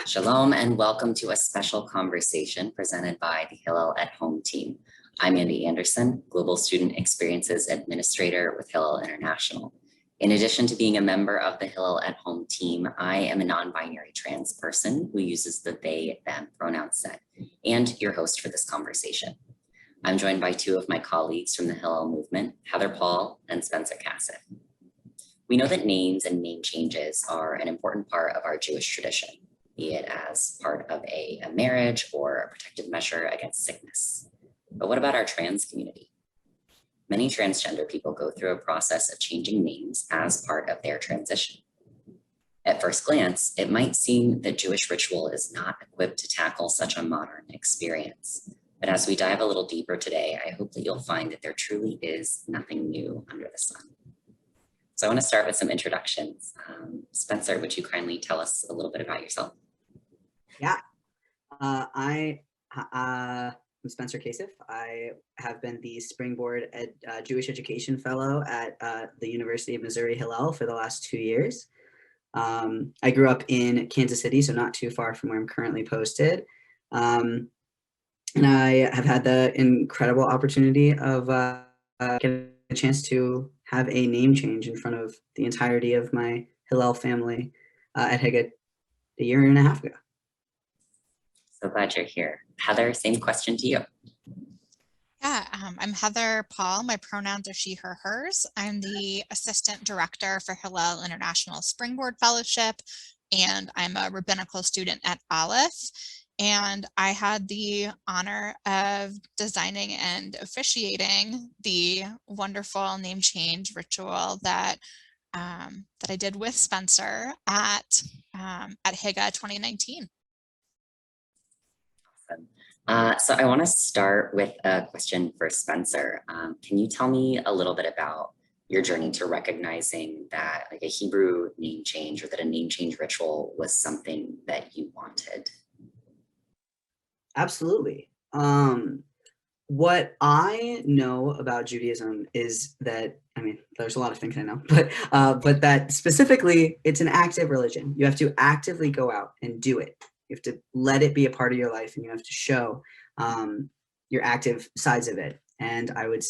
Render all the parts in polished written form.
Shalom and welcome to a special conversation presented by the Hillel at Home team. I'm Andy Anderson, Global Student Experiences Administrator with Hillel International. In addition to being a member of the Hillel at Home team, I am a non-binary trans person who uses the they, them pronoun set, and your host for this conversation. I'm joined by two of my colleagues from the Hillel movement, Heather Paul and Spencer Kaseff. We know that names and name changes are an important part of our Jewish tradition, be it as part of a marriage or a protective measure against sickness. But what about our trans community? Many transgender people go through a process of changing names as part of their transition. At first glance, it might seem that Jewish ritual is not equipped to tackle such a modern experience. But as we dive a little deeper today, I hope that you'll find that there truly is nothing new under the sun. So I want to start with some introductions. Spencer, would you kindly tell us a little bit about yourself? Yeah, I'm Spencer Kaseff. I have been the Springboard Jewish Education Fellow at the University of Missouri Hillel for the last 2 years. I grew up in Kansas City, so not too far from where I'm currently posted. And I have had the incredible opportunity of getting a chance to have a name change in front of the entirety of my Hillel family at Higa a year and a half ago. So glad you're here. Heather, same question to you. Yeah, I'm Heather Paul. My pronouns are she, her, hers. I'm the Assistant Director for Hillel International Springboard Fellowship, and I'm a rabbinical student at Aleph. And I had the honor of designing and officiating the wonderful name change ritual that I did with Spencer at Higa 2019. Awesome. So I want to start with a question for Spencer. Can you tell me a little bit about your journey to recognizing that like a Hebrew name change or that a name change ritual was something that you wanted? Absolutely. What I know about Judaism is that, I mean, there's a lot of things I know, but that specifically it's an active religion. You have to actively go out and do it. You have to let it be a part of your life, and you have to show your active sides of it. And I would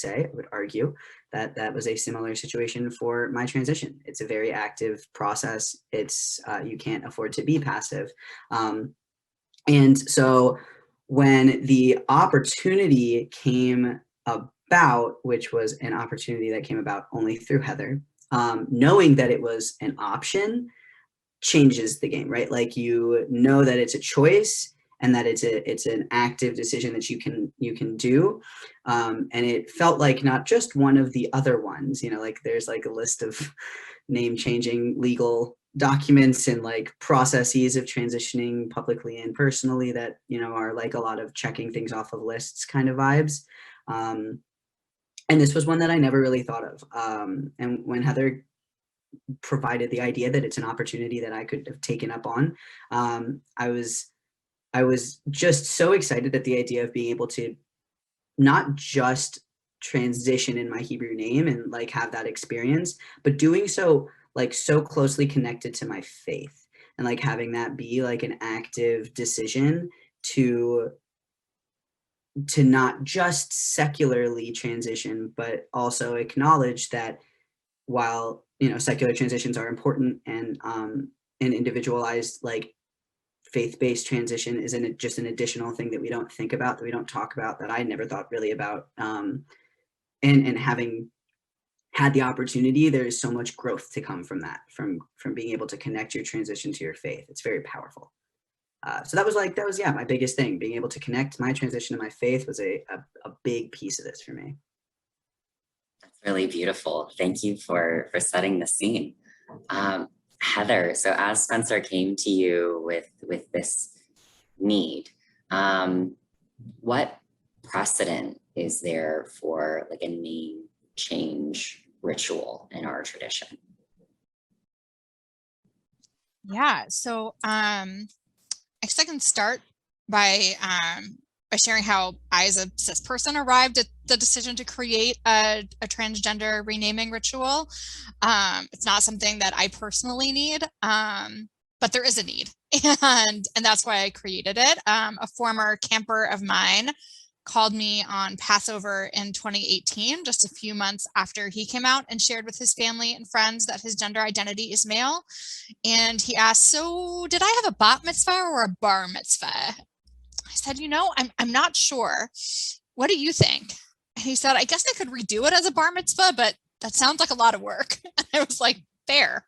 argue that that was a similar situation for my transition. It's a very active process. It's you can't afford to be passive. And so when the opportunity came about, which was an opportunity that came about only through Heather, knowing that it was an option changes the game, right? Like, you know that it's a choice and that it's an active decision that you can do. And it felt like not just one of the other ones, like there's like a list of name changing legal documents and like processes of transitioning publicly and personally that, are like a lot of checking things off of lists kind of vibes. And this was one that I never really thought of. And when Heather provided the idea that it's an opportunity that I could have taken up on, I was just so excited at the idea of being able to not just transition in my Hebrew name and like have that experience, but doing so like so closely connected to my faith, and like having that be like an active decision to not just secularly transition, but also acknowledge that while secular transitions are important and individualized, like faith-based transition isn't just an additional thing that we don't think about, that we don't talk about, that I never thought really about. And having had the opportunity, there is so much growth to come from that, from being able to connect your transition to your faith. It's very powerful. So that was my biggest thing. Being able to connect my transition to my faith was a big piece of this for me. That's really beautiful. Thank you for setting the scene. Heather, so as Spencer came to you with this need, what precedent is there for like a name change ritual in our tradition? Yeah, so I guess I can start by sharing how I, as a cis person, arrived at the decision to create a transgender renaming ritual. It's not something that I personally need, but there is a need, and that's why I created it. A former camper of mine called me on Passover in 2018, just a few months after he came out, and shared with his family and friends that his gender identity is male. And he asked, so did I have a bat mitzvah or a bar mitzvah? I said, I'm not sure. What do you think? And he said, I guess I could redo it as a bar mitzvah, but that sounds like a lot of work. And I was like, fair.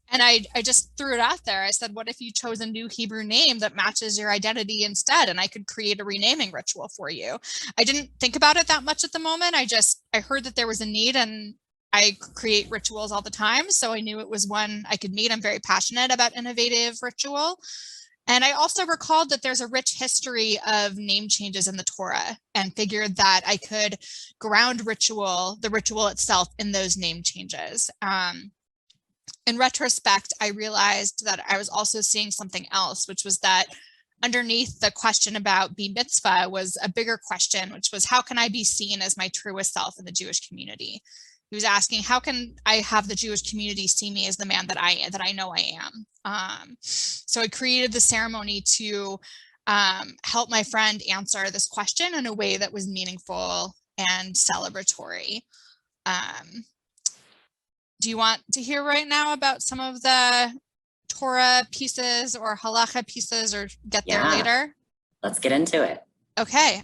And I just threw it out there. I said, what if you chose a new Hebrew name that matches your identity instead? And I could create a renaming ritual for you. I didn't think about it that much at the moment. I heard that there was a need, and I create rituals all the time. So I knew it was one I could meet. I'm very passionate about innovative ritual. And I also recalled that there's a rich history of name changes in the Torah, and figured that I could ground the ritual itself, in those name changes. In retrospect, I realized that I was also seeing something else, which was that underneath the question about bar mitzvah was a bigger question, which was, how can I be seen as my truest self in the Jewish community? He was asking, how can I have the Jewish community see me as the man that I know I am? So I created the ceremony to help my friend answer this question in a way that was meaningful and celebratory. Do you want to hear right now about some of the Torah pieces or halacha pieces, or get there later? Let's get into it. Okay.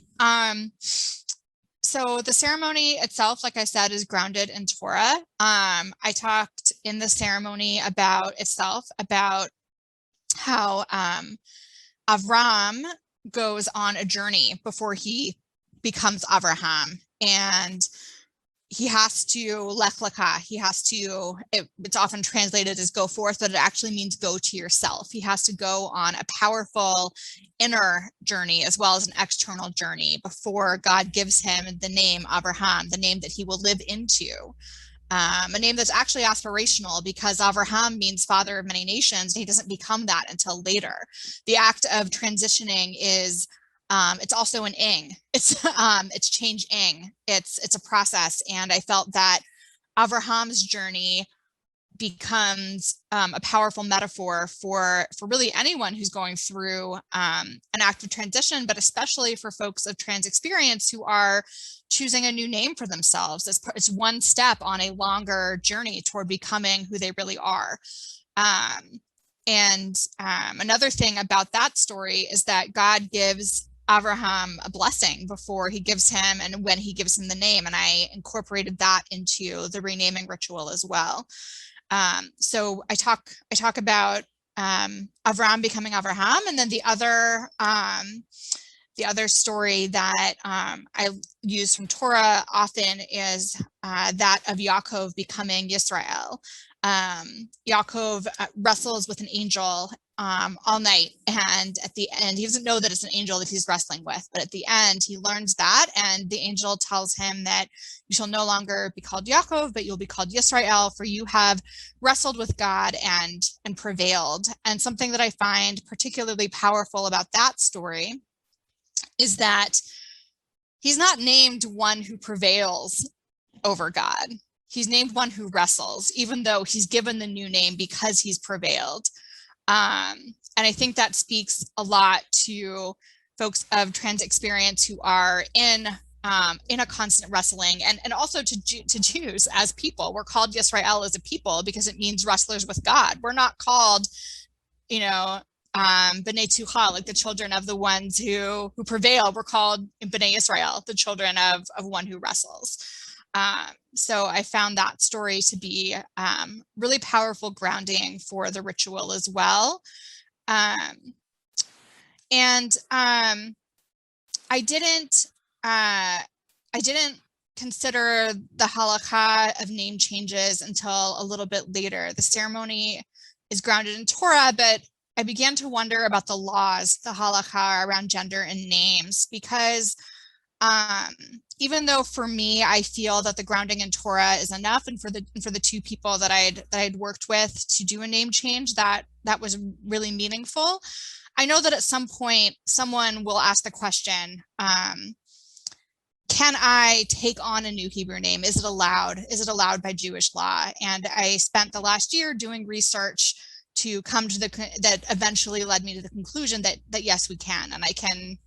So the ceremony itself, like I said, is grounded in Torah. I talked in the ceremony about how Avraham goes on a journey before he becomes Avraham, and he has to lech lecha. He has to, it's often translated as go forth, but it actually means go to yourself. He has to go on a powerful inner journey as well as an external journey before God gives him the name Avraham, the name that he will live into. A name that's actually aspirational, because Avraham means father of many nations, and he doesn't become that until later. The act of transitioning is it's also an ing. It's changing. It's a process. And I felt that Avraham's journey becomes a powerful metaphor for really anyone who's going through an active transition, but especially for folks of trans experience who are choosing a new name for themselves. It's one step on a longer journey toward becoming who they really are. Another thing about that story is that God gives Avraham a blessing before he gives him, and when he gives him the name, and I incorporated that into the renaming ritual as well. So I talk about Avraham becoming Avraham, and then the other story that I use from Torah often is that of Yaakov becoming Yisrael. Yaakov wrestles with an angel all night, and at the end, he doesn't know that it's an angel that he's wrestling with, but at the end he learns that, and the angel tells him that you shall no longer be called Yaakov, but you'll be called Yisrael, for you have wrestled with God and prevailed. And something that I find particularly powerful about that story is that he's not named one who prevails over God. He's named one who wrestles, even though he's given the new name because he's prevailed. And I think that speaks a lot to folks of trans experience who are in a constant wrestling, and also to Jews as people. We're called Yisrael as a people because it means wrestlers with God. We're not called, B'nai Tucha, like the children of the ones who prevail. We're called B'nai Yisrael, the children of one who wrestles. So I found that story to be really powerful grounding for the ritual as well. I didn't consider the halakha of name changes until a little bit later. The ceremony is grounded in Torah, but I began to wonder about the laws, the halakha around gender and names, because even though for me, I feel that the grounding in Torah is enough, and for the two people that I'd worked with to do a name change, that was really meaningful. I know that at some point someone will ask the question, can I take on a new Hebrew name? Is it allowed? Is it allowed by Jewish law? And I spent the last year doing research to come to that eventually led me to the conclusion that yes, we can. And I can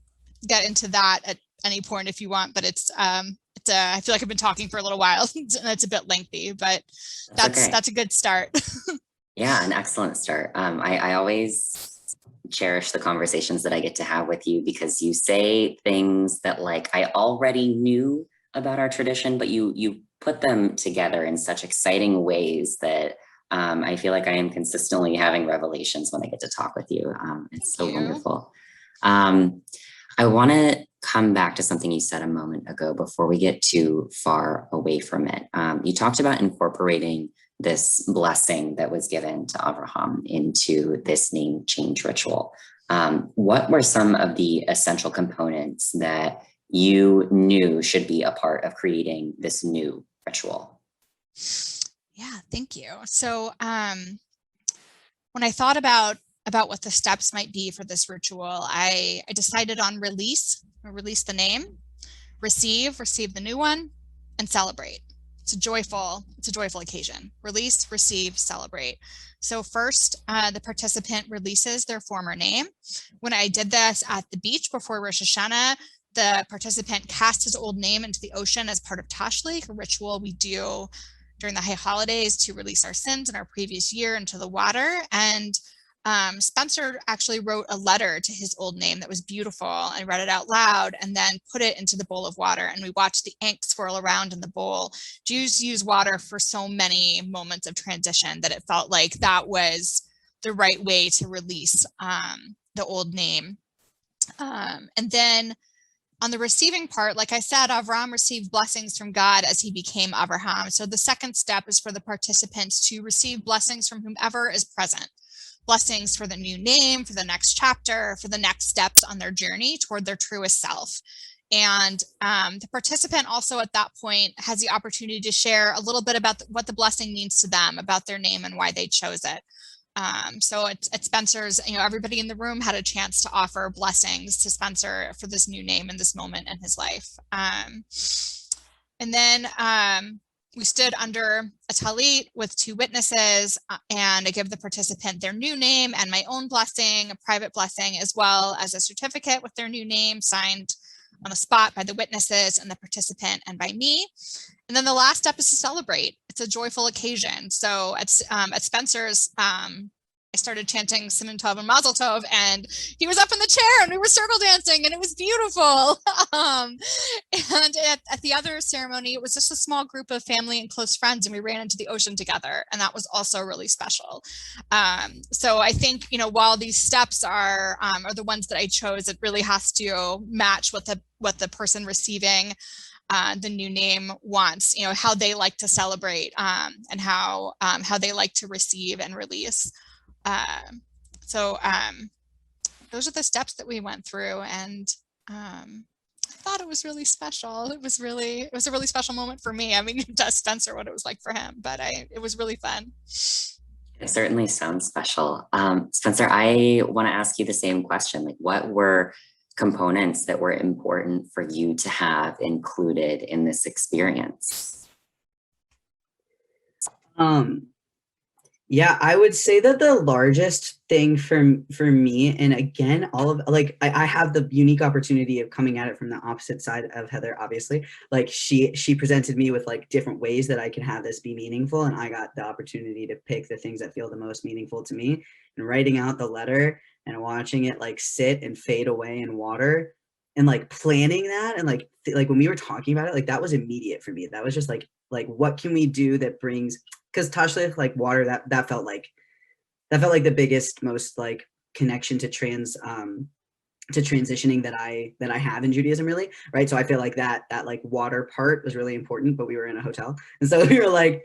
get into that at any point if you want, but I feel like I've been talking for a little while and it's a bit lengthy, but that's a good start. Yeah, an excellent start. I always cherish the conversations that I get to have with you, because you say things that like I already knew about our tradition, but you put them together in such exciting ways that I feel like I am consistently having revelations when I get to talk with you. It's so wonderful. I want to come back to something you said a moment ago before we get too far away from it. You talked about incorporating this blessing that was given to Avraham into this name change ritual. What were some of the essential components that you knew should be a part of creating this new ritual? Yeah, thank you. So when I thought about what the steps might be for this ritual, I decided on release the name, receive the new one, and celebrate. It's a joyful occasion. Release, receive, celebrate. So first, the participant releases their former name. When I did this at the beach before Rosh Hashanah, the participant cast his old name into the ocean as part of Tashlich, a ritual we do during the high holidays to release our sins in our previous year into the water. And Spencer actually wrote a letter to his old name that was beautiful and read it out loud and then put it into the bowl of water. And we watched the ink swirl around in the bowl. Jews use water for so many moments of transition that it felt like that was the right way to release the old name. And then on the receiving part, like I said, Avraham received blessings from God as he became Avraham. So the second step is for the participants to receive blessings from whomever is present. Blessings for the new name, for the next chapter, for the next steps on their journey toward their truest self. And the participant also at that point has the opportunity to share a little bit about what the blessing means to them, about their name and why they chose it. So at Spencer's, everybody in the room had a chance to offer blessings to Spencer for this new name in this moment in his life. And then we stood under a talit with two witnesses, and I give the participant their new name and my own blessing, a private blessing, as well as a certificate with their new name signed on the spot by the witnesses and the participant and by me. And then the last step is to celebrate. It's a joyful occasion. So at Spencer's, I started chanting Siman Tov and Mazel Tov, and he was up in the chair and we were circle dancing and it was beautiful. And at the other ceremony, it was just a small group of family and close friends, and we ran into the ocean together, and that was also really special. So I think, while these steps are the ones that I chose, it really has to match what the person receiving the new name wants, how they like to celebrate and how they like to receive and release. So those are the steps that we went through, and I thought it was really special. It was a really special moment for me. I mean, it does Spencer what it was like for him, but it was really fun. It certainly sounds special. Spencer, I want to ask you the same question. Like, what were components that were important for you to have included in this experience? Yeah, I would say that the largest thing for me, and again, all of I have the unique opportunity of coming at it from the opposite side of Heather, obviously. Like she presented me with like different ways that I can have this be meaningful, and I got the opportunity to pick the things that feel the most meaningful to me. And writing out the letter and watching it like sit and fade away in water, and like planning that, and like when we were talking about it, like that was immediate for me. That was just like what can we do that brings, because Tashlich, like water, that felt like the biggest, most like connection to transitioning that I have in Judaism, really, right? So I feel like that like water part was really important, but we were in a hotel, and so we were like,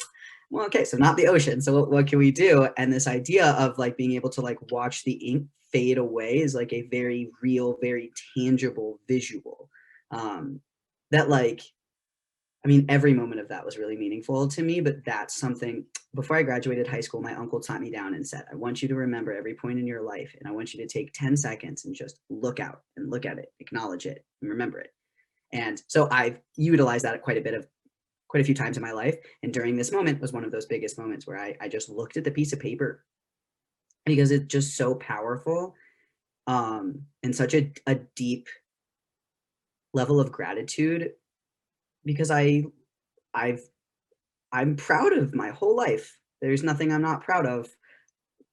well, okay, so not the ocean, so what can we do? And this idea of like being able to like watch the ink fade away is like a very real, very tangible visual that like, I mean, every moment of that was really meaningful to me, but that's something, before I graduated high school, my uncle sat me down and said, I want you to remember every point in your life, and I want you to take 10 seconds and just look out and look at it, acknowledge it, and remember it. And so I've utilized that quite a few times in my life. And during this moment was one of those biggest moments where I just looked at the piece of paper because it's just so powerful, and such a deep level of gratitude, because I'm proud of my whole life. There's nothing I'm not proud of.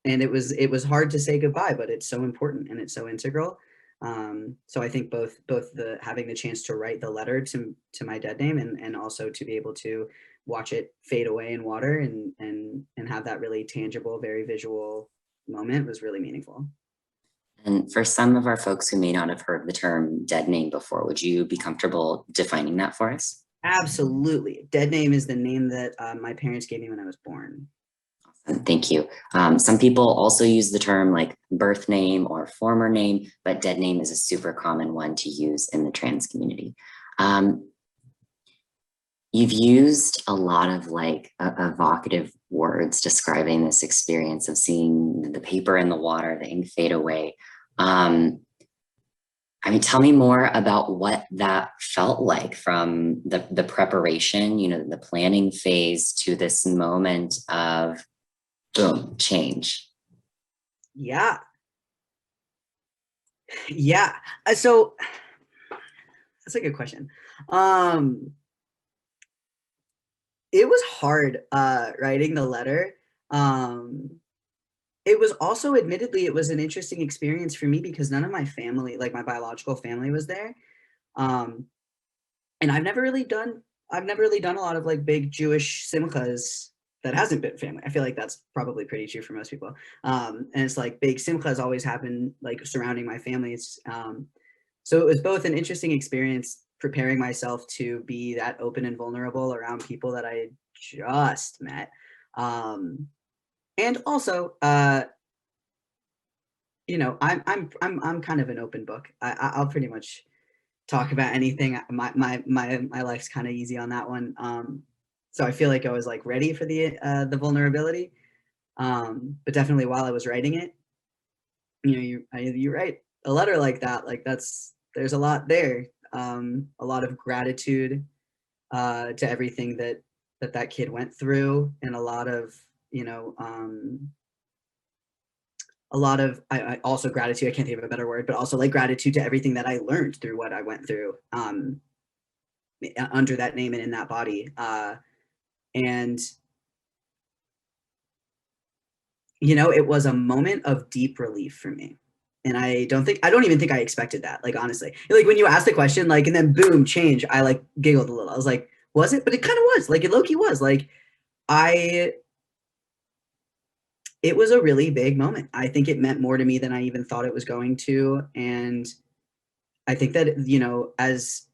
And it was hard to say goodbye, but it's so important and it's so integral. So I think both the having the chance to write the letter to my dead name, and also to be able to watch it fade away in water, and have that really tangible, very visual moment was really meaningful. And for some of our folks who may not have heard the term dead name before, would you be comfortable defining that for us? Absolutely. Dead name is the name that my parents gave me when I was born. Thank you. Some people also use the term like birth name or former name, but dead name is a super common one to use in the trans community. You've used a lot of like evocative words describing this experience of seeing the paper in the water, the ink fade away. I mean, tell me more about what that felt like from the preparation, you know, the planning phase to this moment of boom, change. Yeah. Yeah. So that's a good question. It was hard writing the letter. It was also, admittedly, it was an interesting experience for me because none of my family, like my biological family, was there. And I've never really done a lot of like big Jewish simchas that hasn't been family. I feel like that's probably pretty true for most people. And it's like big simchas always happen like surrounding my family. So it was both an interesting experience preparing myself to be that open and vulnerable around people that I had just met. And also, you know, I'm kind of an open book. I'll pretty much talk about anything. My life's kind of easy on that one. So I feel like I was like ready for the vulnerability. But definitely while I was writing it, you know, you write a letter like that, like there's a lot there. A lot of gratitude to everything that kid went through, and a lot of, you know, I also gratitude, I can't think of a better word, but also like gratitude to everything that I learned through what I went through under that name and in that body. And, you know, it was a moment of deep relief for me. And I don't even think I expected that, like, honestly. Like when you asked the question, like, and then boom, change, I like giggled a little. I was like, was it? But it kind of was, like, it low-key was. Like, it was a really big moment. I think it meant more to me than I even thought it was going to. And I think that, you know, as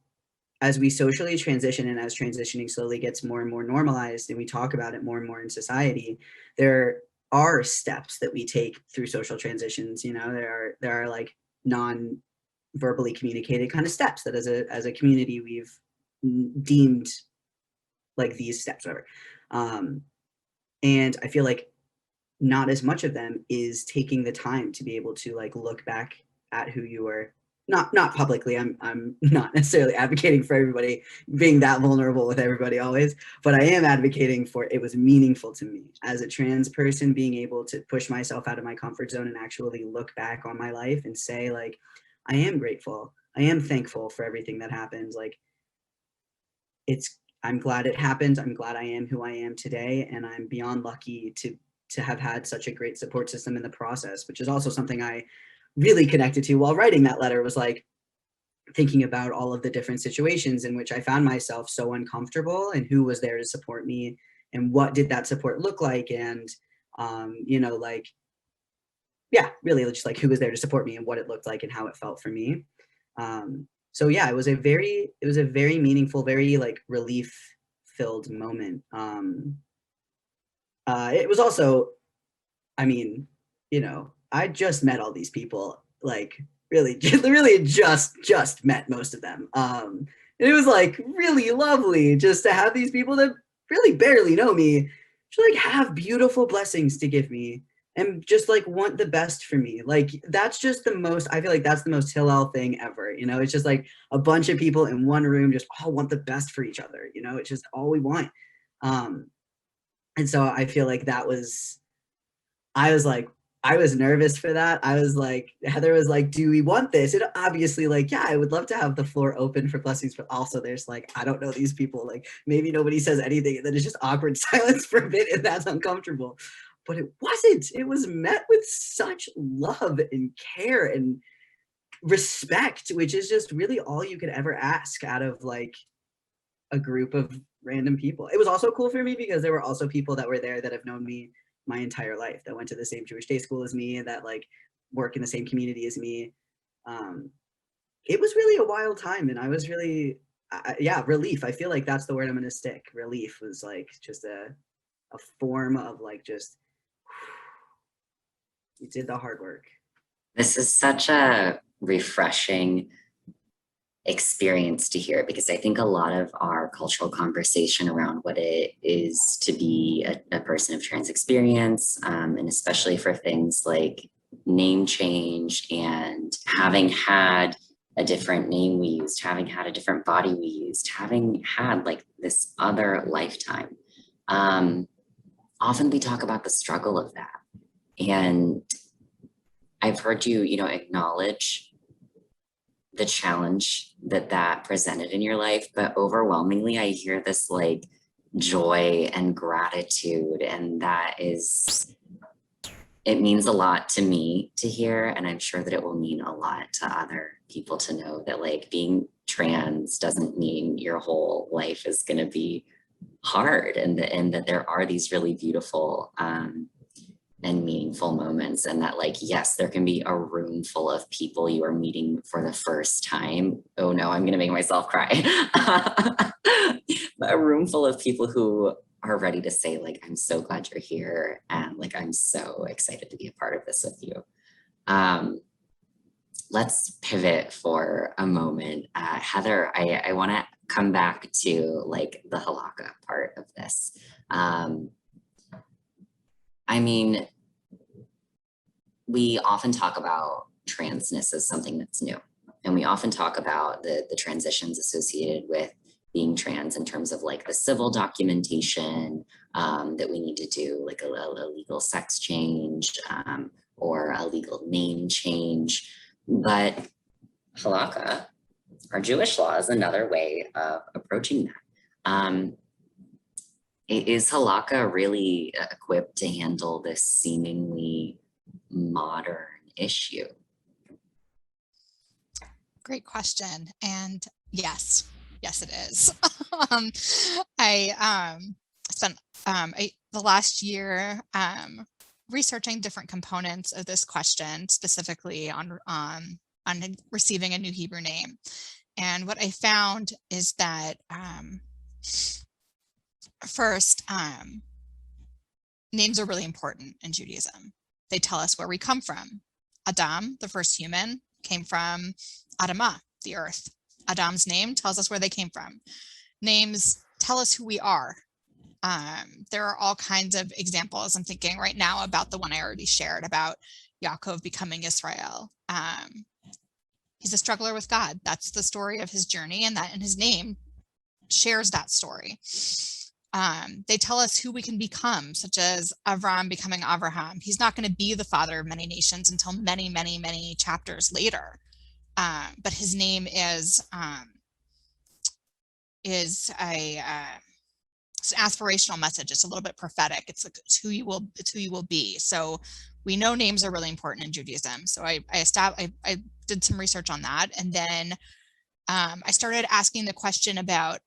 we socially transition, and as transitioning slowly gets more and more normalized, and we talk about it more and more in society, there are steps that we take through social transitions. You know, there are like non-verbally communicated kind of steps that as a community we've deemed like these steps, whatever. And I feel like not as much of them is taking the time to be able to like look back at who you were. Not publicly. I'm not necessarily advocating for everybody being that vulnerable with everybody always, but I am advocating for it was meaningful to me as a trans person, being able to push myself out of my comfort zone and actually look back on my life and say, like, I am grateful. I am thankful for everything that happens. Like, I'm glad it happened. I'm glad I am who I am today. And I'm beyond lucky to have had such a great support system in the process, which is also something I really connected to while writing that letter, was like thinking about all of the different situations in which I found myself so uncomfortable, and who was there to support me, and what did that support look like. And, you know, like, yeah, really just like who was there to support me and what it looked like and how it felt for me. So yeah, it was a very meaningful, very like relief filled moment. It was also, I mean, you know, I just met all these people, like really just met most of them. And it was like really lovely just to have these people that really barely know me, just like have beautiful blessings to give me and just like want the best for me. Like that's just the most, I feel like that's the most Hillel thing ever. You know, it's just like a bunch of people in one room just all want the best for each other. You know, it's just all we want. And so I feel like I was like, I was nervous for that. I was like, Heather was like, do we want this? And obviously, like, yeah, I would love to have the floor open for blessings, but also there's like, I don't know these people. Like, maybe nobody says anything, and then it's just awkward silence for a bit, and that's uncomfortable. But it wasn't. It was met with such love and care and respect, which is just really all you could ever ask out of like a group of random people. It was also cool for me because there were also people that were there that have known me my entire life, that went to the same Jewish day school as me, that like work in the same community as me. It was really a wild time, and I was really, yeah, relief. I feel like that's the word I'm going to stick. Relief was like just a form of like just, you did the hard work. This is such a refreshing experience to hear, because I think a lot of our cultural conversation around what it is to be a person of trans experience, and especially for things like name change and having had a different name we used, having had a different body we used, having had like this other lifetime. Often we talk about the struggle of that. And I've heard you, acknowledge the challenge that presented in your life, but overwhelmingly I hear this like joy and gratitude, and it means a lot to me to hear, and I'm sure that it will mean a lot to other people to know that like being trans doesn't mean your whole life is going to be hard, and that there are these really beautiful and meaningful moments, and that like, yes, there can be a room full of people you are meeting for the first time. Oh no, I'm gonna make myself cry. A room full of people who are ready to say like, I'm so glad you're here, and like, I'm so excited to be a part of this with you. Let's pivot for a moment. Heather, I wanna come back to like the halakha part of this. I mean, we often talk about transness as something that's new. And we often talk about the transitions associated with being trans in terms of like the civil documentation that we need to do, like a legal sex change or a legal name change. But halakha, our Jewish law, is another way of approaching that. Is halakha really equipped to handle this seemingly modern issue? Great question. And yes, it is. I spent the last year researching different components of this question, specifically on receiving a new Hebrew name. And what I found is that first, names are really important in Judaism. They tell us where we come from. Adam, the first human, came from Adamah, the earth. Adam's name tells us where they came from. Names tell us who we are. There are all kinds of examples. I'm thinking right now about the one I already shared about Yaakov becoming Yisrael. He's a struggler with God. That's the story of his journey, and his name shares that story. They tell us who we can become, such as Avraham becoming Avraham. He's not going to be the father of many nations until many, many, many chapters later. But his name is it's an aspirational message. It's a little bit prophetic. It's like it's who you will be. So we know names are really important in Judaism. So I did some research on that, and then I started asking the question about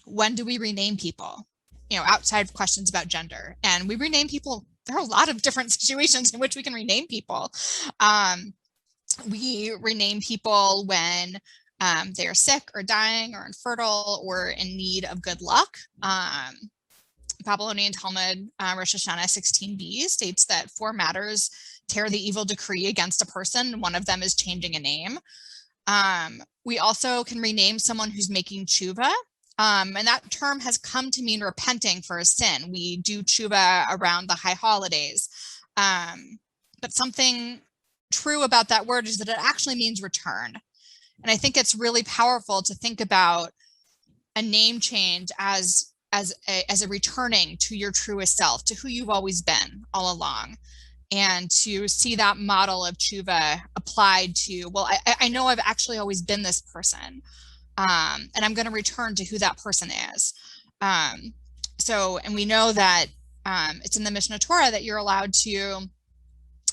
when do we rename people, outside of questions about gender. And we rename people. There are a lot of different situations in which we can rename people. We rename people when they're sick or dying or infertile or in need of good luck. Babylonian Talmud, Rosh Hashanah 16b states that 4 matters tear the evil decree against a person. One of them is changing a name. We also can rename someone who's making tshuva. And that term has come to mean repenting for a sin. We do tshuva around the high holidays. But something true about that word is that it actually means return. And I think it's really powerful to think about a name change as a returning to your truest self, to who you've always been all along. and to see that model of tshuva applied to, well, I know I've actually always been this person, and I'm going to return to who that person is. And we know that it's in the Mishnah Torah that you're allowed to,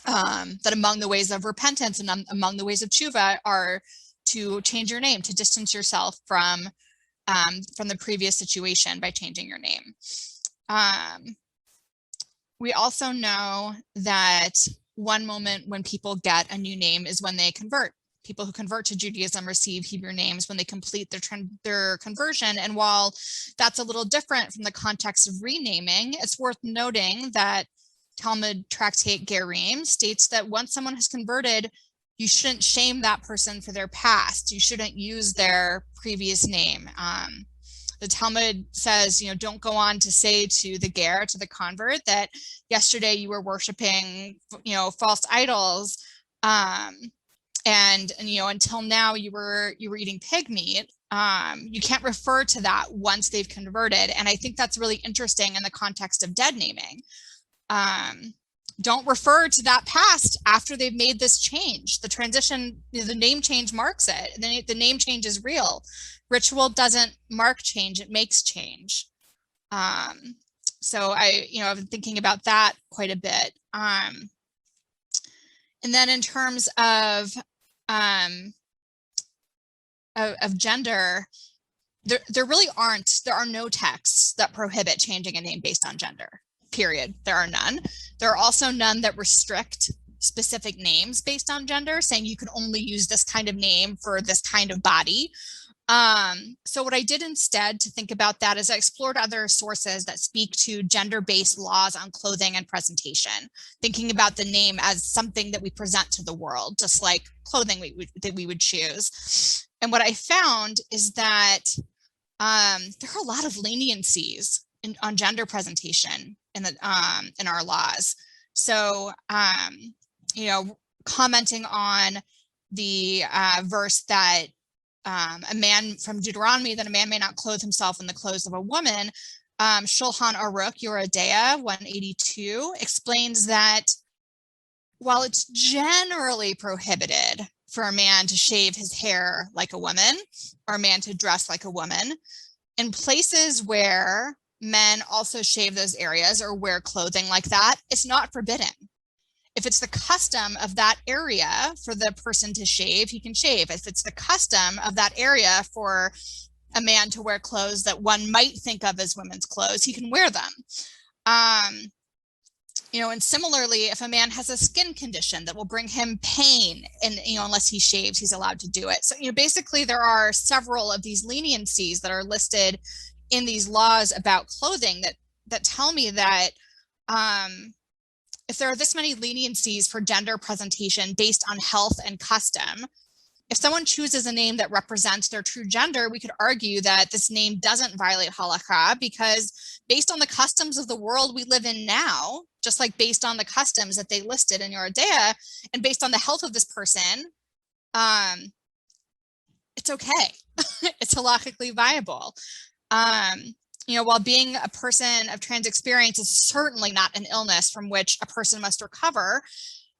that among the ways of repentance and among the ways of tshuva are to change your name, to distance yourself from the previous situation by changing your name. We also know that one moment when people get a new name is when they convert. People who convert to Judaism receive Hebrew names when they complete their conversion. And while that's a little different from the context of renaming, it's worth noting that Talmud Tractate Gerim states that once someone has converted, you shouldn't shame that person for their past. You shouldn't use their previous name. The Talmud says, don't go on to say to the ger, to the convert, that yesterday you were worshiping, false idols, and until now you were eating pig meat. You can't refer to that once they've converted, and I think that's really interesting in the context of dead naming. Don't refer to that past after they've made this change. The transition, the name change marks it. The name change is real. Ritual doesn't mark change, it makes change. So I've been thinking about that quite a bit. And then in terms of gender, there are no texts that prohibit changing a name based on gender. Period. There are none. There are also none that restrict specific names based on gender, saying you can only use this kind of name for this kind of body. So what I did instead to think about that is I explored other sources that speak to gender-based laws on clothing and presentation, thinking about the name as something that we present to the world, just like clothing that we would choose. And what I found is that there are a lot of leniencies on gender presentation in our laws. So, commenting on the verse that a man from Deuteronomy, that a man may not clothe himself in the clothes of a woman, Shulchan Aruch Yoredea 182 explains that while it's generally prohibited for a man to shave his hair like a woman or a man to dress like a woman, in places where men also shave those areas or wear clothing like that, it's not forbidden. If it's the custom of that area for the person to shave, he can shave. If it's the custom of that area for a man to wear clothes that one might think of as women's clothes, he can wear them. And similarly, if a man has a skin condition that will bring him pain, and unless he shaves, he's allowed to do it. So basically there are several of these leniencies that are listed in these laws about clothing that tell me that if there are this many leniencies for gender presentation based on health and custom, if someone chooses a name that represents their true gender, we could argue that this name doesn't violate halakha, because based on the customs of the world we live in now, just like based on the customs that they listed in Yoredea, and based on the health of this person, it's okay. It's halakhically viable. While being a person of trans experience is certainly not an illness from which a person must recover,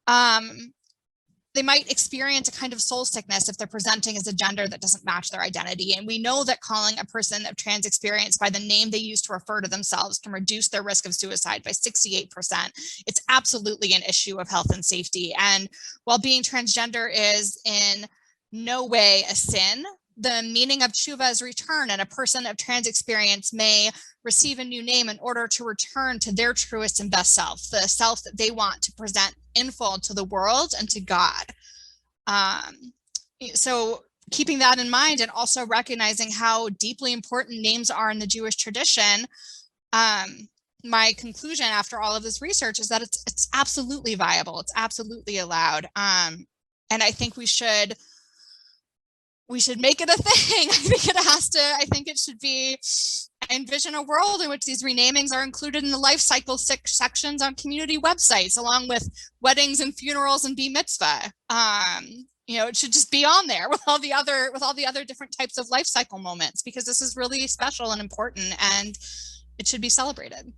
they might experience a kind of soul sickness if they're presenting as a gender that doesn't match their identity. And we know that calling a person of trans experience by the name they use to refer to themselves can reduce their risk of suicide by 68%. It's absolutely an issue of health and safety. And while being transgender is in no way a sin, the meaning of tshuva is return, and a person of trans experience may receive a new name in order to return to their truest and best self, the self that they want to present in full to the world and to God. So keeping that in mind, and also recognizing how deeply important names are in the Jewish tradition, my conclusion after all of this research is that it's absolutely viable. It's absolutely allowed. And I think we should make it a thing. I think it should be, I envision a world in which these renamings are included in the life cycle sections on community websites, along with weddings and funerals and bar mitzvah. It should just be on there with all the other different types of life cycle moments, because this is really special and important, and it should be celebrated.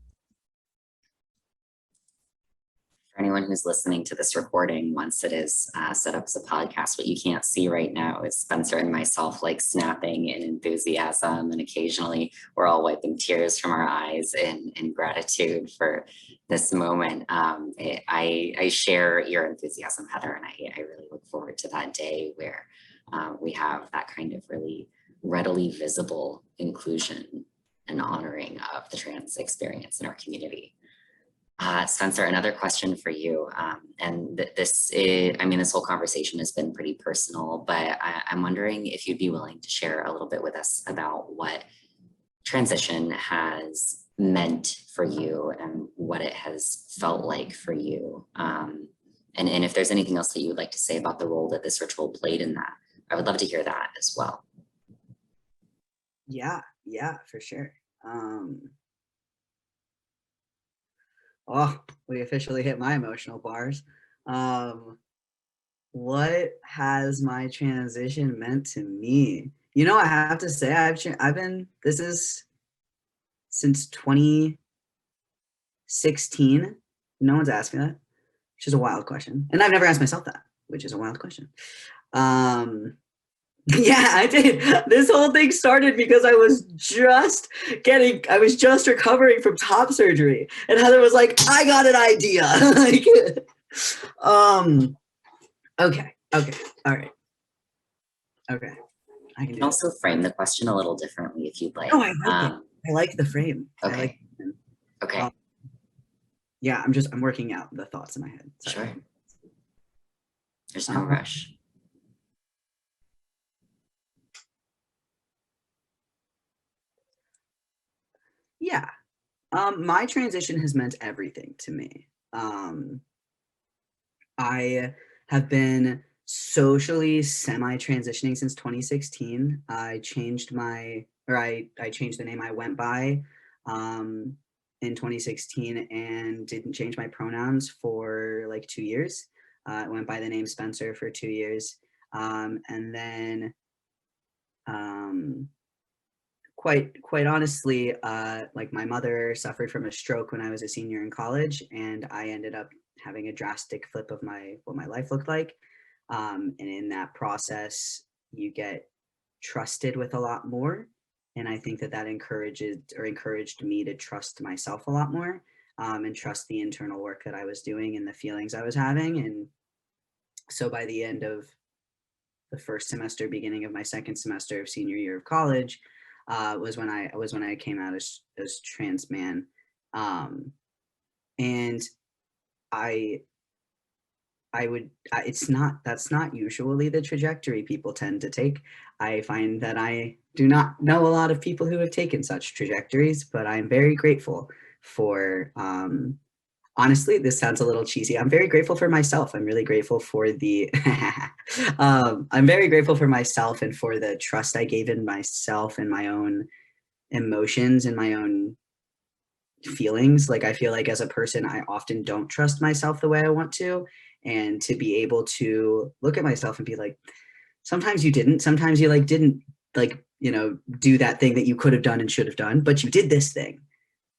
For anyone who's listening to this recording, once it is set up as a podcast, what you can't see right now is Spencer and myself like snapping in enthusiasm, and occasionally we're all wiping tears from our eyes in gratitude for this moment. I share your enthusiasm, Heather, and I really look forward to that day where we have that kind of really readily visible inclusion and honoring of the trans experience in our community. Spencer, another question for you. This whole conversation has been pretty personal, but I'm wondering if you'd be willing to share a little bit with us about what transition has meant for you and what it has felt like for you. And if there's anything else that you would like to say about the role that this ritual played in that, I would love to hear that as well. Yeah, for sure. Oh, we officially hit my emotional bars. What has my transition meant to me? You know, I have to say, this is since 2016. No one's asked me that, which is a wild question. And I've never asked myself that, which is a wild question. Yeah, I did. This whole thing started because I was just recovering from top surgery, and Heather was like, "I got an idea." Like, okay, all right, okay. I can also frame the question a little differently if you'd like. Oh, I like it. I like the frame. Okay. Okay. Yeah, I'm working out the thoughts in my head. Sorry. Sure. There's no rush. Yeah, my transition has meant everything to me. I have been socially semi-transitioning since 2016. I changed the name I went by in 2016 and didn't change my pronouns for like 2 years. I went by the name Spencer for 2 years. And then quite honestly, like my mother suffered from a stroke when I was a senior in college, and I ended up having a drastic flip of what my life looked like. And in that process, you get trusted with a lot more. And I think that encouraged me to trust myself a lot more, and trust the internal work that I was doing and the feelings I was having. And so by the end of the first semester, beginning of my second semester of senior year of college, was when I came out as trans man. And that's not usually the trajectory people tend to take. I find that I do not know a lot of people who have taken such trajectories, but I'm very grateful for, honestly, this sounds a little cheesy. I'm very grateful for myself. I'm really grateful for I'm very grateful for myself and for the trust I gave in myself and my own emotions and my own feelings. Like, I feel like as a person, I often don't trust myself the way I want to. And to be able to look at myself and be like, sometimes you didn't, sometimes you didn't do that thing that you could have done and should have done, but you did this thing.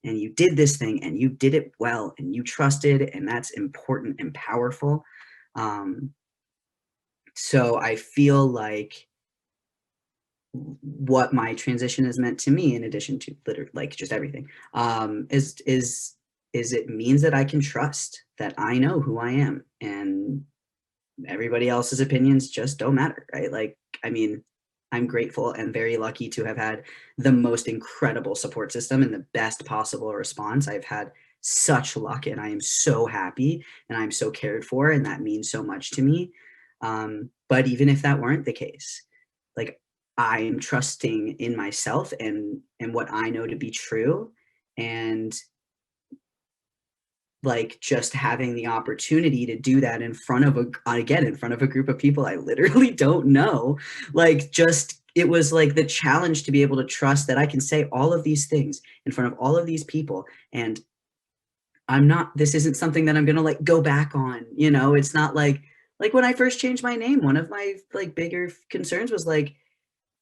And you did this thing and you did it well and you trusted, and that's important and powerful. So I feel like what my transition has meant to me, in addition to literally like just everything, is it means that I can trust that I know who I am, and everybody else's opinions just don't matter, right? Like, I mean, I'm grateful and very lucky to have had the most incredible support system and the best possible response. I've had such luck, and I am so happy and I'm so cared for, and that means so much to me. But even if that weren't the case, like, I'm trusting in myself and what I know to be true, and like just having the opportunity to do that in front of a group of people I literally don't know. Like, just, it was like the challenge to be able to trust that I can say all of these things in front of all of these people, and this isn't something that I'm going to like go back on, you know. It's not like when I first changed my name, one of my like bigger concerns was like,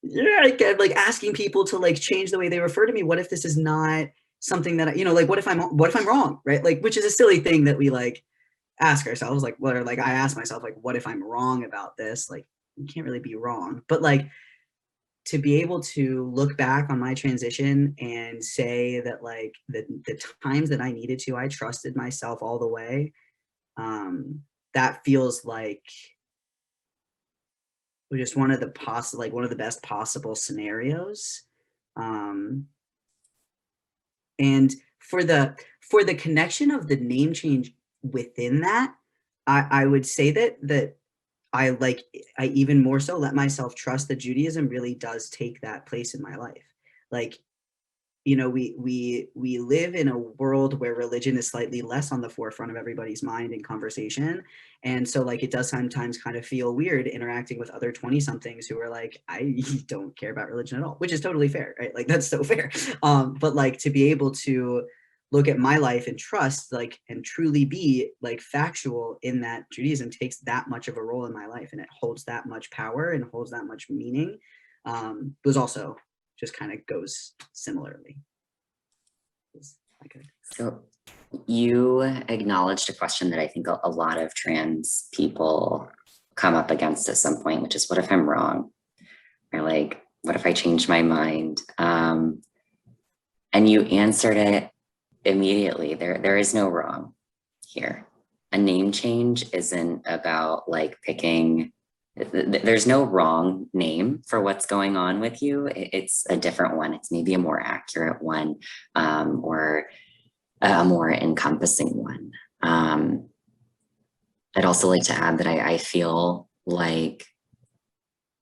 yeah, like asking people to like change the way they refer to me. What if this is not something that what if I'm wrong, right? Like, which is a silly thing that we like ask ourselves, like, what are, like, I ask myself, like, what if I'm wrong about this? Like, you can't really be wrong, but like, to be able to look back on my transition and say that, like, the times that I needed to, I trusted myself all the way. That feels like just one of the like one of the best possible scenarios. Um, and for the connection of the name change within that, I would say that I even more so let myself trust that Judaism really does take that place in my life. Like, you know, we live in a world where religion is slightly less on the forefront of everybody's mind and conversation. And so, like, it does sometimes kind of feel weird interacting with other 20 somethings who are like, I don't care about religion at all, which is totally fair, right? Like, that's so fair. But like, to be able to look at my life and trust, like, and truly be like factual in that Judaism takes that much of a role in my life, and it holds that much power and holds that much meaning, was also just kind of goes similarly. So you acknowledged a question that I think a lot of trans people come up against at some point, which is, what if I'm wrong? Or like, what if I change my mind? And you answered it immediately. There is no wrong here. A name change isn't about like picking, there's no wrong name for what's going on with you. It's a different one. It's maybe a more accurate one, or a more encompassing one. I'd also like to add that I feel like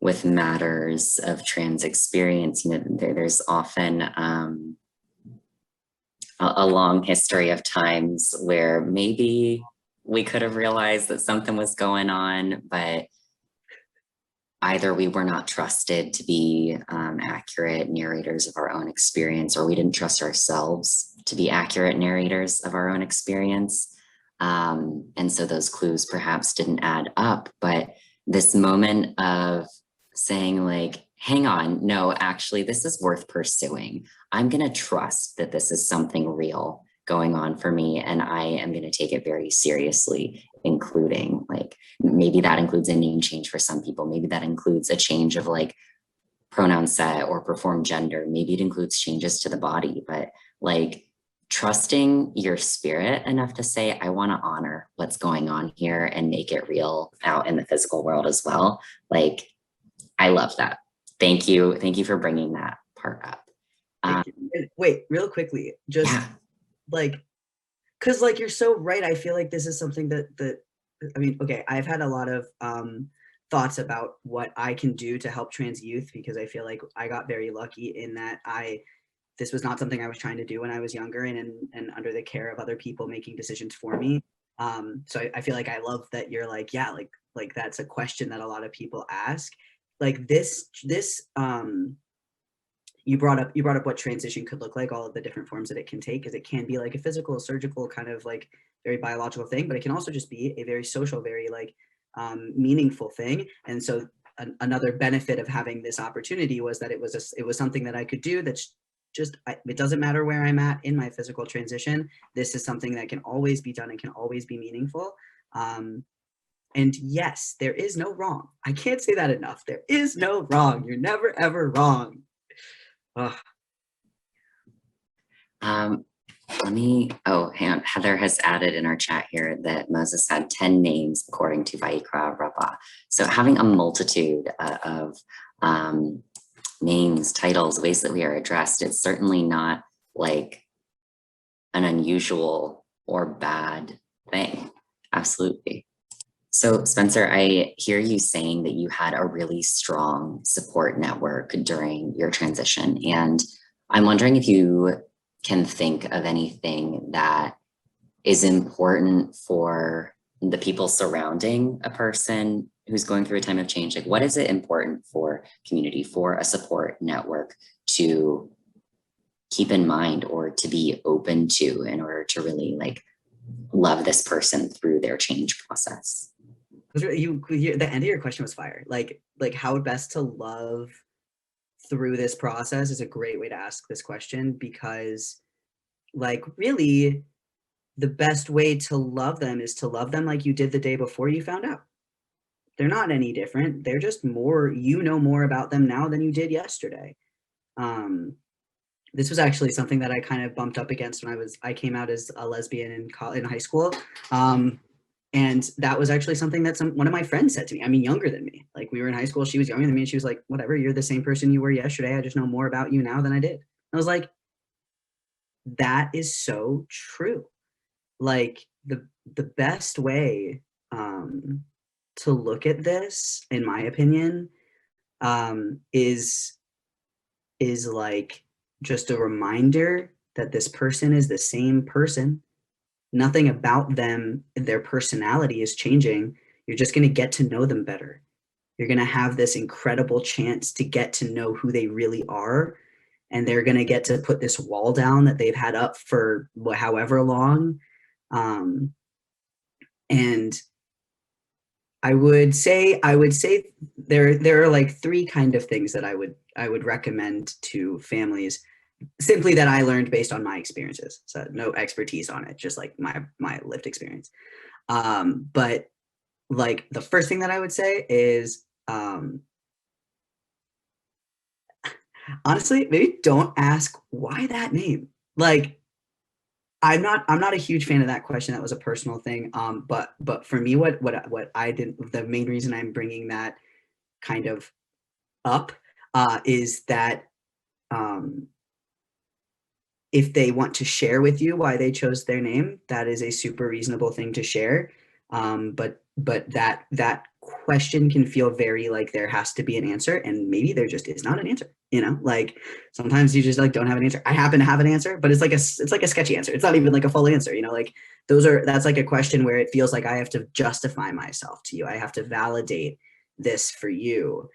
with matters of trans experience, you know, there's often a long history of times where maybe we could have realized that something was going on, but either we were not trusted to be accurate narrators of our own experience, or we didn't trust ourselves to be accurate narrators of our own experience. And so those clues perhaps didn't add up, but this moment of saying like, hang on, no, actually, this is worth pursuing. I'm going to trust that this is something real going on for me, and I am going to take it very seriously, including like, maybe that includes a name change for some people. Maybe that includes a change of like pronoun set or perform gender. Maybe it includes changes to the body, but like trusting your spirit enough to say, I want to honor what's going on here and make it real out in the physical world as well. Like, I love that. Thank you. Thank you for bringing that part up. Wait, real quickly, just like, because like, you're so right. I feel like this is something that I mean, okay, I've had a lot of thoughts about what I can do to help trans youth, because I feel like I got very lucky in that this was not something I was trying to do when I was younger, and under the care of other people making decisions for me. So I feel like I love that you're like, yeah, like that's a question that a lot of people ask. Like this you brought up what transition could look like, all of the different forms that it can take, because it can be like a physical, surgical kind of like very biological thing, but it can also just be a very social, very like meaningful thing. And so another benefit of having this opportunity was that it was something that I could do that's just, it doesn't matter where I'm at in my physical transition. This is something that can always be done and can always be meaningful. And yes, there is no wrong. I can't say that enough. There is no wrong. You're never, ever wrong. Ugh. Hang on. Heather has added in our chat here that Moses had 10 names according to Vayikra Rabbah. So having a multitude of names, titles, ways that we are addressed, it's certainly not like an unusual or bad thing. Absolutely. So Spencer, I hear you saying that you had a really strong support network during your transition. And I'm wondering if you can think of anything that is important for the people surrounding a person who's going through a time of change. Like, what is it important for community, for a support network to keep in mind or to be open to in order to really like love this person through their change process? The end of your question was fire. Like how best to love through this process is a great way to ask this question, because like really the best way to love them is to love them like you did the day before you found out. They're not any different. They're just more, you know more about them now than you did yesterday. This was actually something that I kind of bumped up against when I came out as a lesbian in high school. And that was actually something that one of my friends said to me. I mean, younger than me. Like, we were in high school, she was younger than me, and she was like, whatever, you're the same person you were yesterday. I just know more about you now than I did. I was like, that is so true. Like, the best way to look at this, in my opinion, is like just a reminder that this person is the same person. Nothing about them, their personality is changing. You're just going to get to know them better. You're going to have this incredible chance to get to know who they really are. And they're going to get to put this wall down that they've had up for however long. And I would say there are like three kind of things that I would recommend to families, simply that I learned based on my experiences. So no expertise on it, just like my lived experience. But like the first thing that I would say is, honestly, maybe don't ask why that name. Like, I'm not a huge fan of that question. That was a personal thing. But for me, what I did, the main reason I'm bringing that kind of up is that if they want to share with you why they chose their name, that is a super reasonable thing to share. But that question can feel very like there has to be an answer, and maybe there just is not an answer. Like sometimes you just like don't have an answer. I happen to have an answer, but it's like a sketchy answer. It's not even like a full answer. Like that's like a question where it feels like I have to justify myself to you. I have to validate this for you.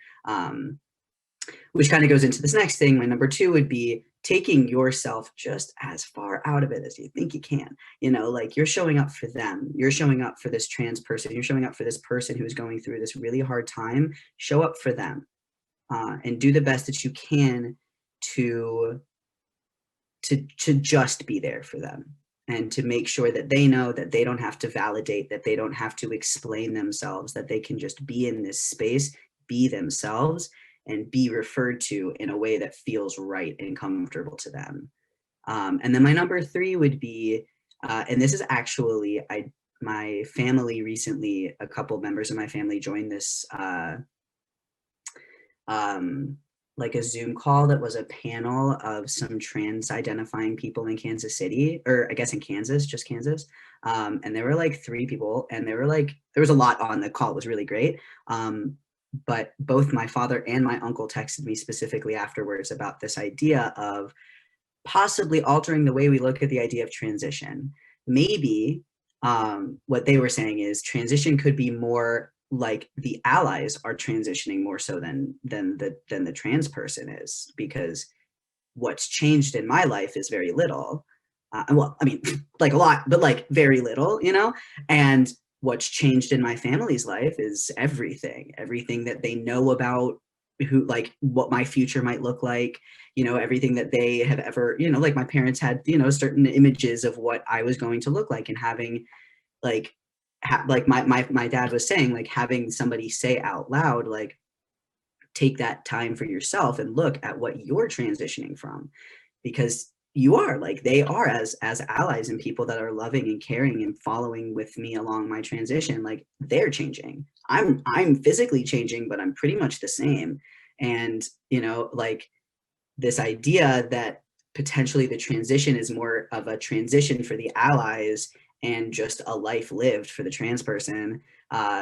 Which kind of goes into this next thing. My number two would be taking yourself just as far out of it as you think you can. Like, you're showing up for them. You're showing up for this trans person. You're showing up for this person who's going through this really hard time. Show up for them, and do the best that you can to just be there for them, and to make sure that they know that they don't have to validate, that they don't have to explain themselves, that they can just be in this space, be themselves, and be referred to in a way that feels right and comfortable to them. And then my number three would be, and this is actually, my family recently, a couple members of my family joined this, like a Zoom call that was a panel of some trans identifying people in Kansas City, or I guess in Kansas, just Kansas. And there were like 3 people, and there was a lot on the call. It was really great. But both my father and my uncle texted me specifically afterwards about this idea of possibly altering the way we look at the idea of transition. Maybe what they were saying is transition could be more like the allies are transitioning more so than the trans person is, because what's changed in my life is very little. Well, I mean, like a lot, but like very little, and what's changed in my family's life is everything that they know about who, like what my future might look like, everything that they have ever, like my parents had, certain images of what I was going to look like, and having like, like my dad was saying, like having somebody say out loud, like, take that time for yourself and look at what you're transitioning from, because you are, like they are, as allies and people that are loving and caring and following with me along my transition, like they're changing. I'm physically changing, but I'm pretty much the same. And like this idea that potentially the transition is more of a transition for the allies and just a life lived for the trans person,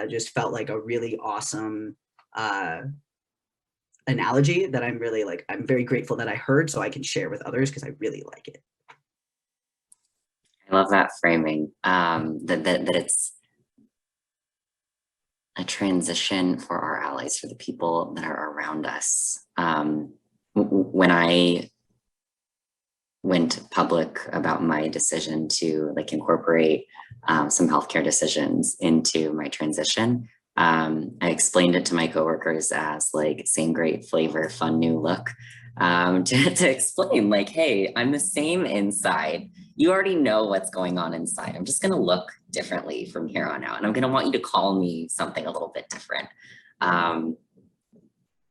just felt like a really awesome analogy that I'm very grateful that I heard, so I can share with others, because I really like it. I love that framing, that it's a transition for our allies, for the people that are around us. When I went public about my decision to like incorporate some healthcare decisions into my transition, I explained it to my coworkers as like same great flavor, fun new look, to explain like, hey, I'm the same inside you already know what's going on inside. I'm just going to look differently from here on out. And I'm going to want you to call me something a little bit different.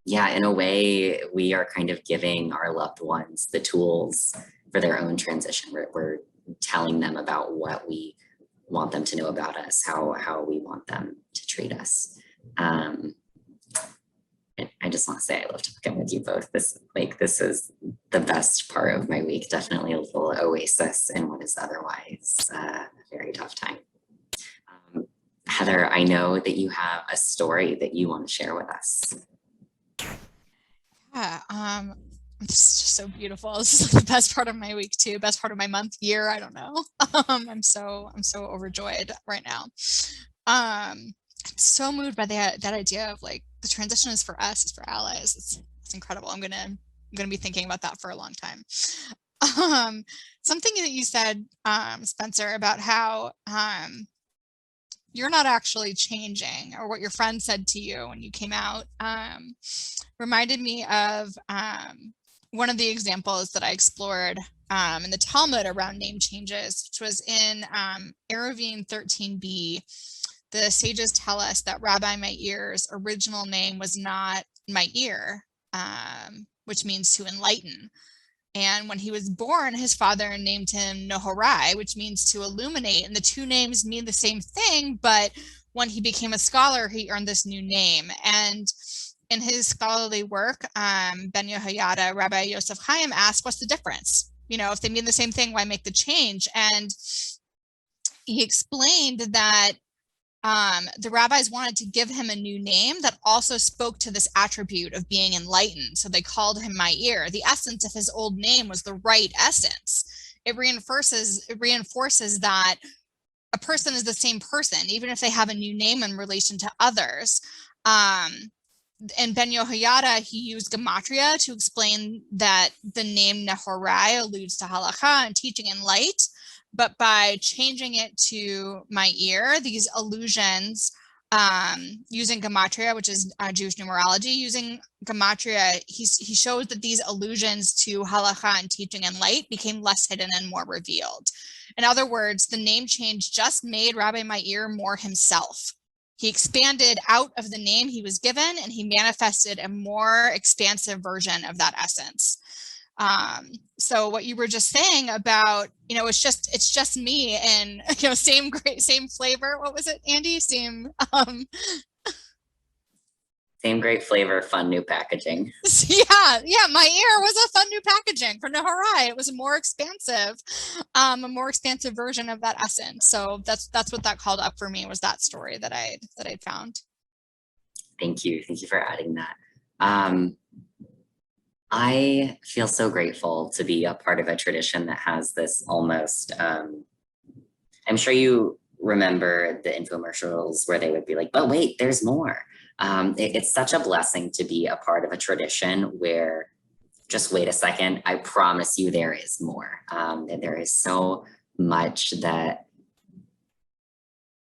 Yeah, in a way, we are kind of giving our loved ones the tools for their own transition. We're telling them about what we want them to know about us, how we want them to treat us. And I just want to say I love talking with you both. This is the best part of my week. Definitely a little oasis in what is otherwise a very tough time. Heather, I know that you have a story that you want to share with us. Yeah, it's just so beautiful. This is like the best part of my week too, best part of my month, year, I don't know. I'm so overjoyed right now. I'm so moved by that idea of like the transition is for us, it's for allies. It's incredible. I'm gonna be thinking about that for a long time. Something that you said, Spencer, about how you're not actually changing, or what your friend said to you when you came out, reminded me of one of the examples that I explored in the Talmud around name changes, which was in Eruvin 13b. The sages tell us that Rabbi Meir's original name was not Meir, which means to enlighten. And when he was born, his father named him Nehorai, which means to illuminate. And the two names mean the same thing, but when he became a scholar, he earned this new name. And in his scholarly work, Ben Yehoyada, Rabbi Yosef Chaim asked, what's the difference? You know, if they mean the same thing, why make the change? And he explained that the rabbis wanted to give him a new name that also spoke to this attribute of being enlightened. So they called him Meir. The essence of his old name was the right essence. It reinforces that a person is the same person, even if they have a new name in relation to others. In Ben Yehoyada, he used gematria to explain that the name Nehorai alludes to halakha and teaching in light. But by changing it to Meir, these allusions, using gematria, which is Jewish numerology, using gematria, he shows that these allusions to halakha and teaching and light became less hidden and more revealed. In other words, the name change just made Rabbi Meir more himself. He expanded out of the name he was given, and he manifested a more expansive version of that essence. So what you were just saying about, you know, it's just me, and, you know, same flavor. What was it, Andy? Same great flavor, fun new packaging. Yeah, my ear was a fun new packaging for Nehorai. It was a more expansive version of that essence. So that's what that called up for me, was that story that I'd found. Thank you for adding that. I feel so grateful to be a part of a tradition that has this almost, I'm sure you remember the infomercials where they would be like, but wait, there's more. It's such a blessing to be a part of a tradition where, just wait a second, I promise you there is more. And there is so much that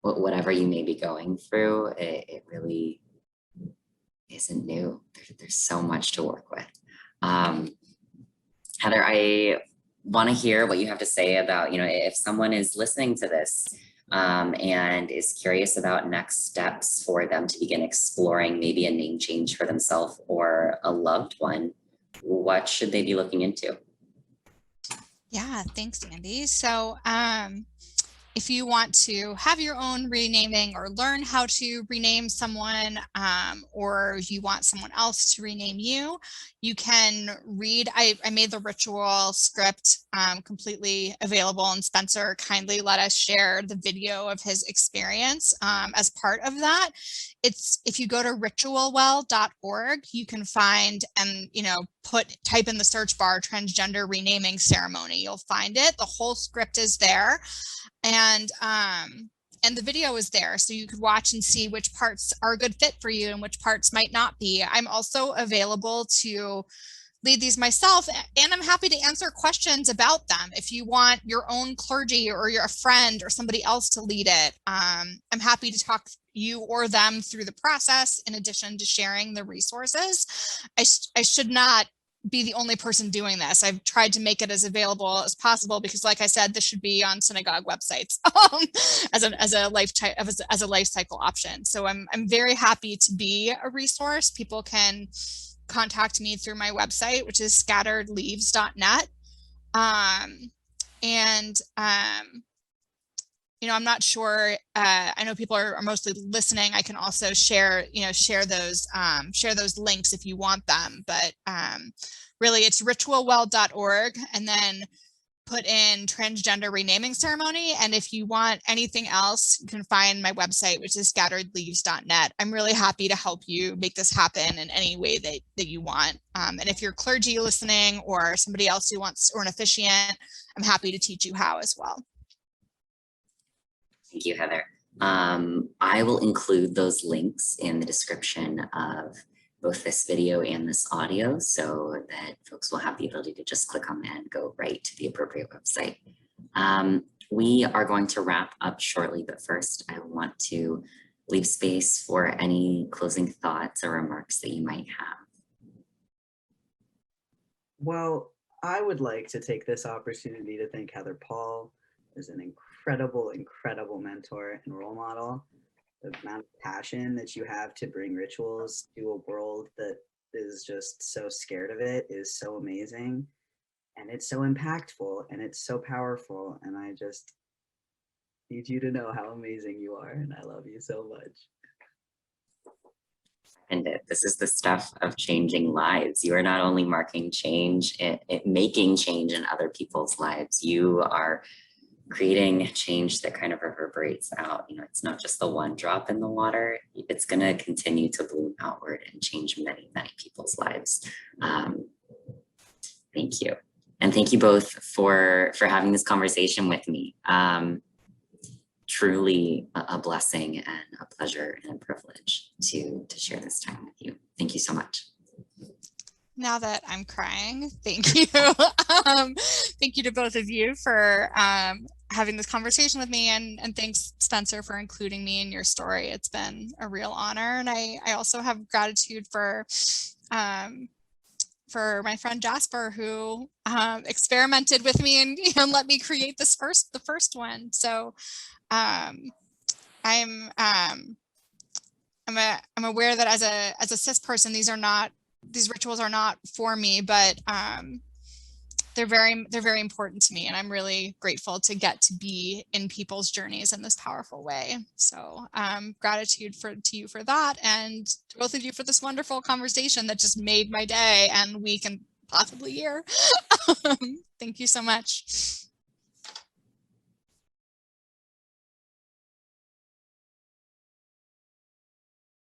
whatever you may be going through, it really isn't new. There's so much to work with. Heather, I want to hear what you have to say about, you know, if someone is listening to this and is curious about next steps for them to begin exploring maybe a name change for themselves or a loved one, what should they be looking into? Yeah, thanks, Andy. So if you want to have your own renaming or learn how to rename someone, or if you want someone else to rename you, you can read. I made the ritual script completely available, and Spencer kindly let us share the video of his experience as part of that. If you go to ritualwell.org, you can find and, you know, type in the search bar transgender renaming ceremony. You'll find it. The whole script is there. And the video is there, so you could watch and see which parts are a good fit for you and which parts might not be. I'm also available to lead these myself, and I'm happy to answer questions about them. If you want your own clergy or you're a friend or somebody else to lead it, I'm happy to talk you or them through the process, in addition to sharing the resources. I should not be the only person doing this. I've tried to make it as available as possible because, like I said, this should be on synagogue websites as a life cycle option. So I'm very happy to be a resource. People can contact me through my website, which is scatteredleaves.net. I'm not sure. I know people are mostly listening. I can also share those links if you want them. But really, it's ritualwell.org, and then put in transgender renaming ceremony. And if you want anything else, you can find my website, which is scatteredleaves.net. I'm really happy to help you make this happen in any way that you want. And if you're clergy listening, or somebody else who wants, or an officiant, I'm happy to teach you how as well. Thank you, Heather. I will include those links in the description of both this video and this audio so that folks will have the ability to just click on that and go right to the appropriate website. We are going to wrap up shortly, but first I want to leave space for any closing thoughts or remarks that you might have. Well, I would like to take this opportunity to thank Heather Paul as an incredible mentor and role model. The amount of passion that you have to bring rituals to a world that is just so scared of it is so amazing. And it's so impactful and it's so powerful. And I just need you to know how amazing you are. And I love you so much. And this is the stuff of changing lives. You are not only marking change, making change in other people's lives. You are creating change that kind of reverberates out. It's not just the one drop in the water. It's going to continue to bloom outward and change many, many people's lives. Thank you. And thank you both for having this conversation with me. Truly a blessing and a pleasure and a privilege to share this time with you. Thank you so much. Now that I'm crying, thank you. Thank you to both of you for having this conversation with me, and thanks, Spencer, for including me in your story. It's been a real honor, and I also have gratitude for my friend Jasper, who experimented with me and let me create the first one. So I'm aware that as a cis person, these rituals are not for me, but they're very important to me, and I'm really grateful to get to be in people's journeys in this powerful way. So gratitude to you for that, and to both of you for this wonderful conversation that just made my day and week and possibly year. Thank you so much.